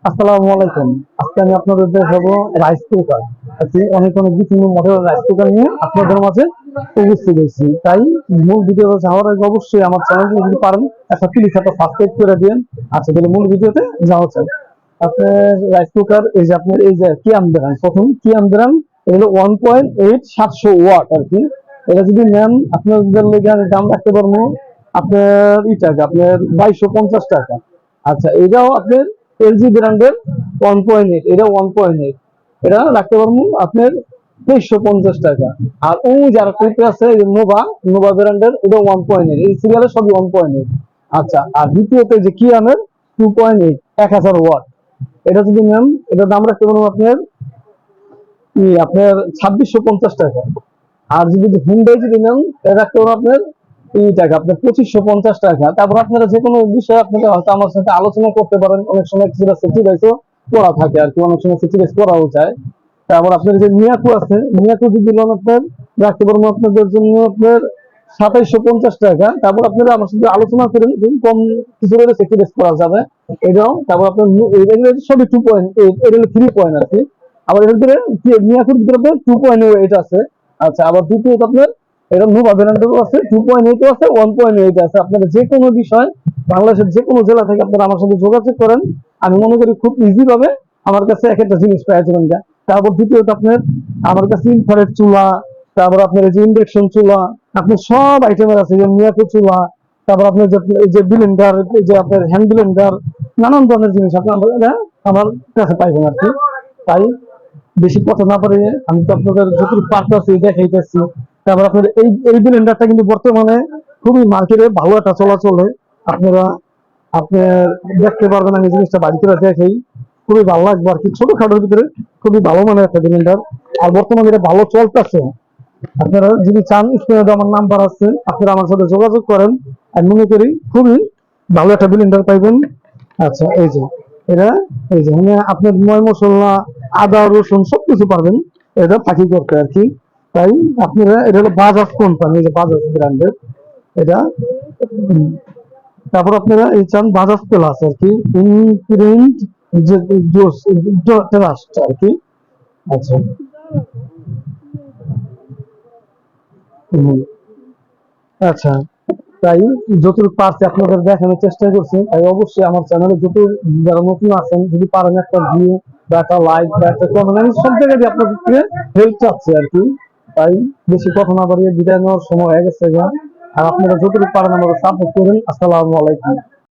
আসসালামু আলাইকুম। আজকে আমি আপনাদের দেখাবো রাইস কুকার। আজকে অনেক অনেক বিভিন্ন মডেলের রাইস কুকার নিয়ে আপনাদের মাঝে উপস্থিত হয়েছি। তাই মূল ভিডিও যাওয়ার আগে অবশ্যই আমার চ্যানেলটি যদি পারেন একটা প্লিজ একটা সাবস্ক্রাইব করে দিন। আচ্ছা, তাহলে মূল ভিডিওতে যাওয়া চাই। আপনার রাইস কুকার এই যে আপনার এই যে কিয়াম ব্র্যান্ড, প্রথম কিয়াম ব্র্যান্ড, এগুলো 1.8 700 ওয়াট আর কি। এটা যদি নেন আপনাদের লেগে আমি দাম রাখতে পারবো আপনার টাকা আপনার 2250 টাকা। আচ্ছা, এটাও আপনার এলজি ব্র্যান্ডের 1.8, এটা 1.8, এটা রাখতে পারবো আপনার 2350 টাকা। আর ওই যারা টুপি আছে নোভা নোভা ব্র্যান্ডের, এটা 1.8, এই সিরিয়ালের সবই 1.8। আচ্ছা, আর দ্বিতীয়ত যে কি আমের 2.8 1000 ওয়াট, এটা যদি নেন এটার দাম রাখতে পারবো আপনার 2650 টাকা। আর যদি হুন্ডাই যদি নেন এটা রাখতে পারবো আপনার টাকা আপনার 2550 টাকা। তারপর আপনারা যে কোনো বিষয়ে আপনারা হয়তো আমার সাথে আলোচনা করতে পারেন। অনেক সময় কিছুটা সেক্রিফাইসও করা থাকে আর কি, অনেক সময় সেক্রিফাইস করাও যায়। তারপর আপনার যে মিয়াকু আছে, মিয়াকু যদি লোন আপনার রাখতে পারবো আপনাদের জন্য আপনার 2750 টাকা। তারপর আপনারা আমার সাথে আলোচনা করেন, কম কিছু করে সেক্রিফাইস করা যাবে এটাও। তারপর আপনার এগুলো সবই 2.8, এটা হলো 3 আর কি। আবার এর ভিতরে মিয়াকুর ভিতরে আপনার 2.8 আছে। আচ্ছা, আবার দ্বিতীয়ত আপনার এটা নোভা ব্র্যান্ডেরও আছে, 2.8 আছে, 1.8 আছে। আপনারা যে কোনো বিষয় বাংলাদেশের যে কোনো জেলা থেকে আপনারা আমার সাথে যোগাযোগ করেন, আমি মনে করি খুব ইজি ভাবে আমার কাছে এক একটা জিনিস পেয়ে যাবেন। তারপর দ্বিতীয়ত আপনার আমার কাছে ইনফ্রারেড চুলা, তারপর আপনার এই যে ইন্ডাকশন চুলা, আপনার সব আইটেমের আছে, যে মিয়াকো চুলা, তারপর আপনার যে ব্লেন্ডার, যে আপনার হ্যান্ড ব্লেন্ডার, নানান ধরনের জিনিস আপনার আমার কাছে পাইবেন আর কি। তাই বেশি কথা না পারে আমি তো আপনাদের যতটুকু পারতেছি দেখাইতেছি। তারপর আপনার এই ব্লেন্ডারটা কিন্তু বর্তমানে খুবই মার্কেটে ভালো একটা চলাচলে। আপনারা আপনার দেখতে পারবেন, আমি জিনিসটা বাড়ি করে দেখাই, খুবই ভালো লাগবে আর কি। ছোটখাটোর ভিতরে খুবই ভালো মানের একটা ব্লেন্ডার, আর বর্তমানে এটা ভালো চলতেছে। আপনারা যদি চান স্ক্রিনে আমার নাম্বার আছে, আপনারা আমার সাথে যোগাযোগ করেন। আমি মনে করি খুবই ভালো একটা ব্লেন্ডার পাইবেন। আচ্ছা, এই যে এটা, এই যে মানে আপনার ময় মশলা, আদা রসুন সবকিছু পারবেন এটা ফাঁকি করতে আর কি। তাই আপনারা, এটা হলো বাজাজ কোম্পানি, যে বাজাজ ব্র্যান্ডের এটা। তারপর আপনারা এই চান বাজাজ প্লাস আর কি, ইনপ্রিন্ট যে জোস ট্রাস্ট আর কি। আচ্ছা, হুম, আচ্ছা, তাই যতটুকু পারছি আপনাদের দেখানোর চেষ্টা করছি। তাই অবশ্যই আমার চ্যানেলে যত যারা নতুন আছেন, যদি পারেন একটা ভিউ বা একটা লাইক বা একটা কমেন্ট, আমি সব জায়গায় দিয়ে আপনাদের থেকে হেল্প চাচ্ছি আর কি। তাই বেশি কথা না বাড়িয়ে বিদায় নেওয়ার সময় হয়ে গেছে। আর আপনারা যতটুকু পারেন আমাকে সাপোর্ট করুন। আসসালামু আলাইকুম।